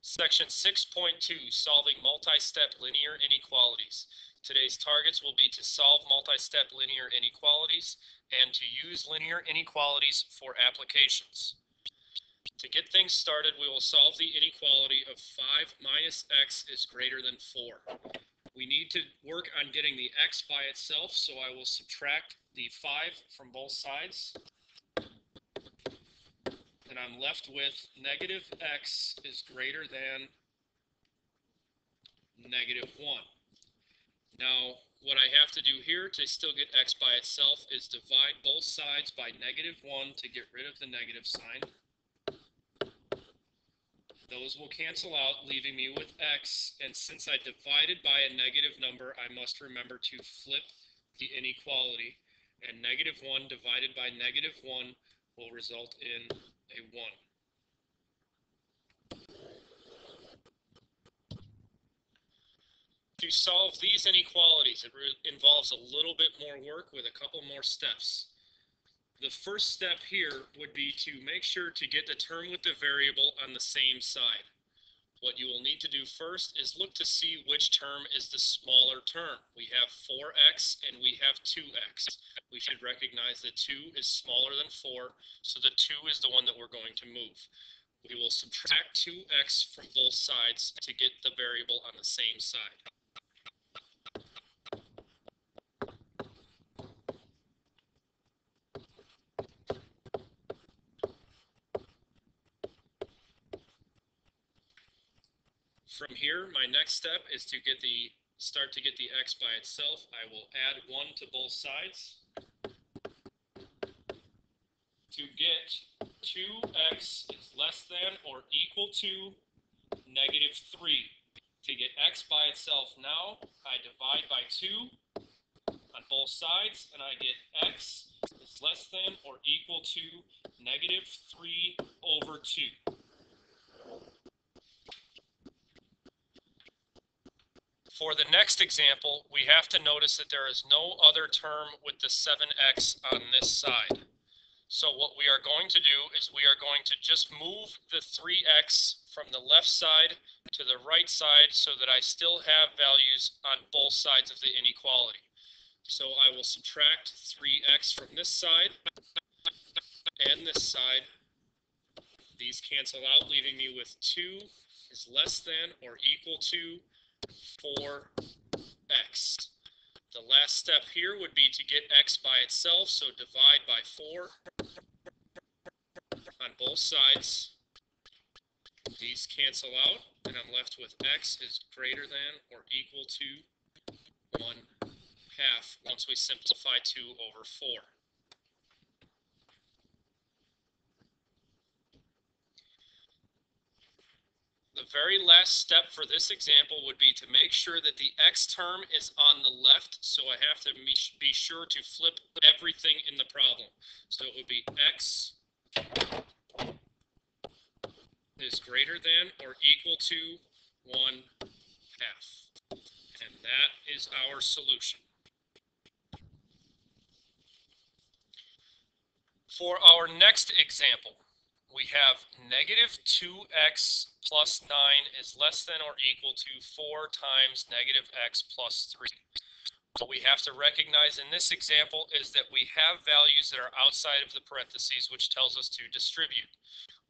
Section 6.2, Solving Multi-Step Linear Inequalities. Today's targets will be to solve multi-step linear inequalities and to use linear inequalities for applications. To get things started, we will solve the inequality of 5 minus x is greater than 4. We need to work on getting the x by itself, so I will subtract the 5 from both sides. And I'm left with negative x is greater than negative 1. Now, what I have to do here to still get x by itself is divide both sides by negative 1 to get rid of the negative sign. Those will cancel out, leaving me with x, and since I divided by a negative number, I must remember to flip the inequality, and negative 1 divided by negative 1 will result in a 1. To solve these inequalities, it involves a little bit more work with a couple more steps. The first step here would be to make sure to get the term with the variable on the same side. What you will need to do first is look to see which term is the smaller term. We have 4x and we have 2x. We should recognize that 2 is smaller than 4, so the 2 is the one that we're going to move. We will subtract 2x from both sides to get the variable on the same side. From here, my next step is to start to get the x by itself. I will add 1 to both sides. To get 2x is less than or equal to negative 3. To get x by itself now, I divide by 2 on both sides, and I get x is less than or equal to negative 3 over 2. For the next example, we have to notice that there is no other term with the 7x on this side. So what we are going to do is we are going to just move the 3x from the left side to the right side so that I still have values on both sides of the inequality. So I will subtract 3x from this side and this side. These cancel out, leaving me with 2 is less than or equal to 4x. The last step here would be to get x by itself, so divide by 4 on both sides. These cancel out, and I'm left with x is greater than or equal to 1/2 once we simplify 2 over 4. The very last step for this example would be to make sure that the x term is on the left, so I have to be sure to flip everything in the problem. So it would be x is greater than or equal to 1/2. And that is our solution. For our next example, we have negative 2x plus 9 is less than or equal to 4 times negative x plus 3. What we have to recognize in this example is that we have values that are outside of the parentheses, which tells us to distribute.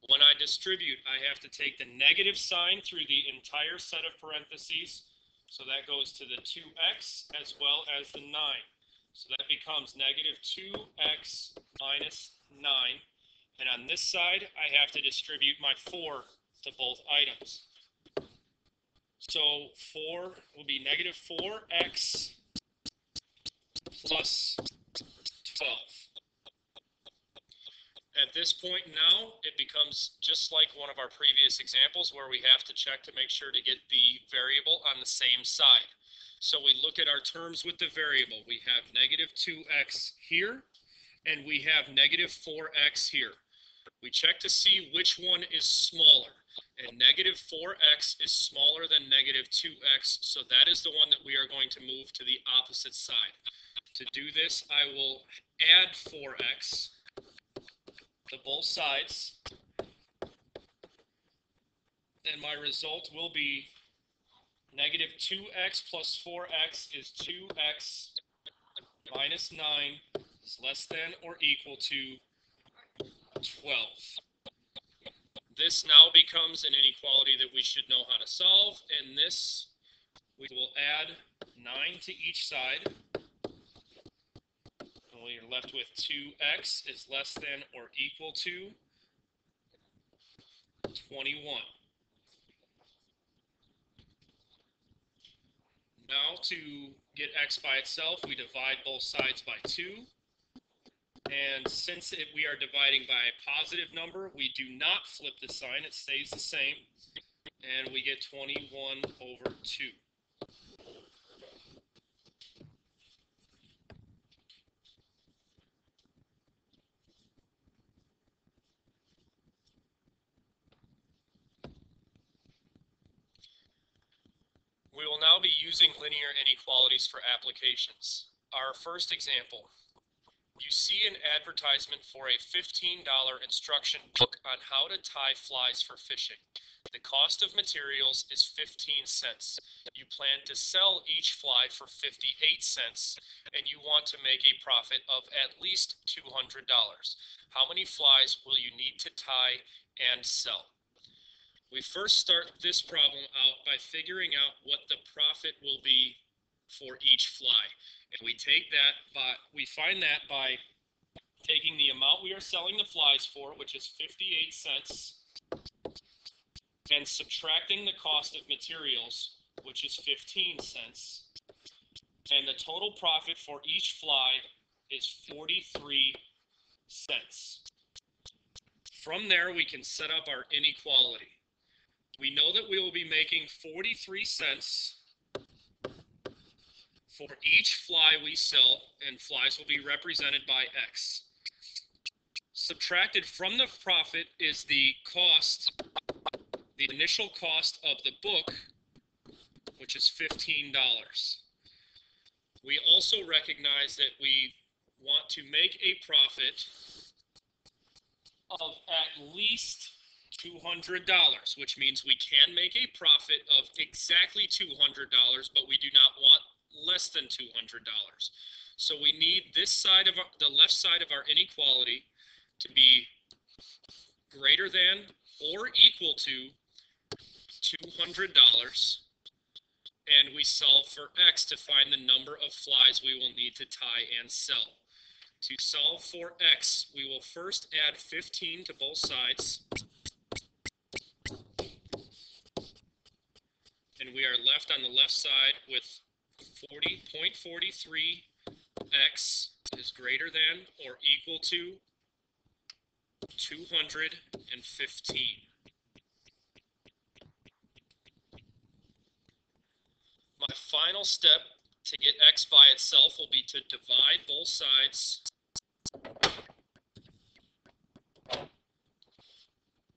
When I distribute, I have to take the negative sign through the entire set of parentheses, so that goes to the 2x as well as the 9. So that becomes negative 2x minus 9. And on this side, I have to distribute my 4 to both items. So 4 will be negative 4x plus 12. At this point now, it becomes just like one of our previous examples where we have to check to make sure to get the variable on the same side. So we look at our terms with the variable. We have negative 2x here, and we have negative 4x here. We check to see which one is smaller, and negative 4x is smaller than negative 2x, so that is the one that we are going to move to the opposite side. To do this, I will add 4x to both sides. and my result will be negative 2x plus 4x is 2x minus 9 is less than or equal to 12. This now becomes an inequality that we should know how to solve, and this we will add 9 to each side. And we are left with 2x is less than or equal to 21. Now to get x by itself, we divide both sides by 2. And since we are dividing by a positive number, we do not flip the sign. It stays the same. And we get 21 over 2. We will now be using linear inequalities for applications. Our first example. You see an advertisement for a $15 instruction book on how to tie flies for fishing. The cost of materials is 15 cents. You plan to sell each fly for 58 cents, and you want to make a profit of at least $200. How many flies will you need to tie and sell? We first start this problem out by figuring out what the profit will be for each fly. And we find that by taking the amount we are selling the flies for, which is 58 cents, and subtracting the cost of materials, which is 15 cents. And the total profit for each fly is 43 cents. From there, we can set up our inequality. We know that we will be making 43 cents for each fly we sell, and flies will be represented by X. Subtracted from the profit is the cost, the initial cost of the book, which is $15. We also recognize that we want to make a profit of at least $200, which means we can make a profit of exactly $200, but we do not want less than $200. So we need this side of the left side of our inequality to be greater than or equal to $200, and we solve for X to find the number of flies we will need to tie and sell. To solve for X, we will first add 15 to both sides, and we are left on the left side with 40.43x is greater than or equal to 215. My final step to get x by itself will be to divide both sides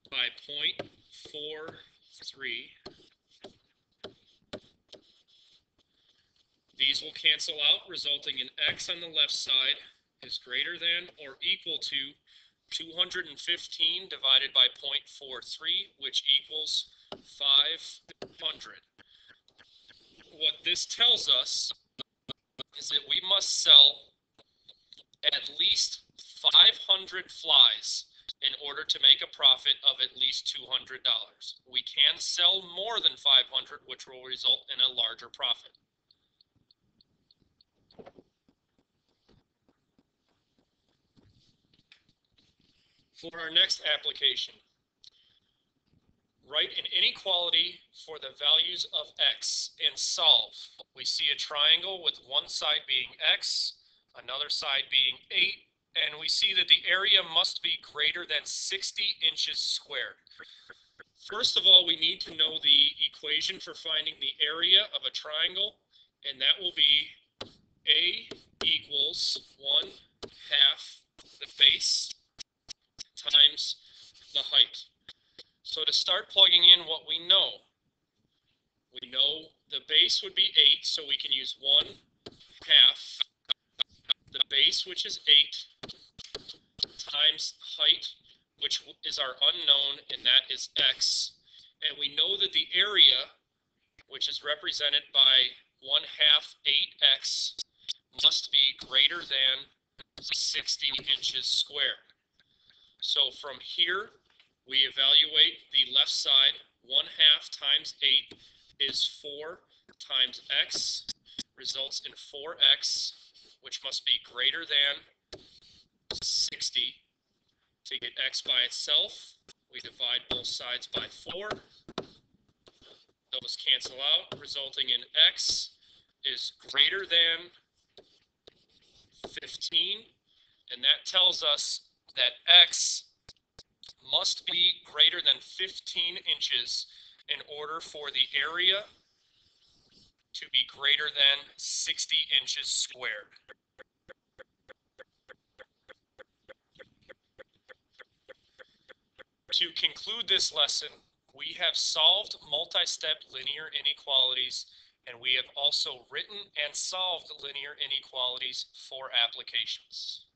by 0.43. These will cancel out, resulting in x on the left side is greater than or equal to 215 divided by 0.43, which equals 500. What this tells us is that we must sell at least 500 flies in order to make a profit of at least $200. We can sell more than 500, which will result in a larger profit. For our next application, write an inequality for the values of x and solve. We see a triangle with one side being x, another side being 8, and we see that the area must be greater than 60 inches squared. First of all, we need to know the equation for finding the area of a triangle, and that will be A equals 1/2 the base times the height. So to start plugging in what we know the base would be 8, so we can use 1/2 the base, which is 8, times height, which is our unknown, and that is x, And we know that the area, which is represented by 1/2 8x, must be greater than 60 inches squared. So from here, we evaluate the left side. 1/2 times 8 is 4 times x, results in 4x, which must be greater than 60. To get x by itself, we divide both sides by 4. Those cancel out, resulting in x is greater than 15. And that tells us that x must be greater than 15 inches in order for the area to be greater than 60 inches squared. To conclude this lesson, we have solved multi-step linear inequalities, and we have also written and solved linear inequalities for applications.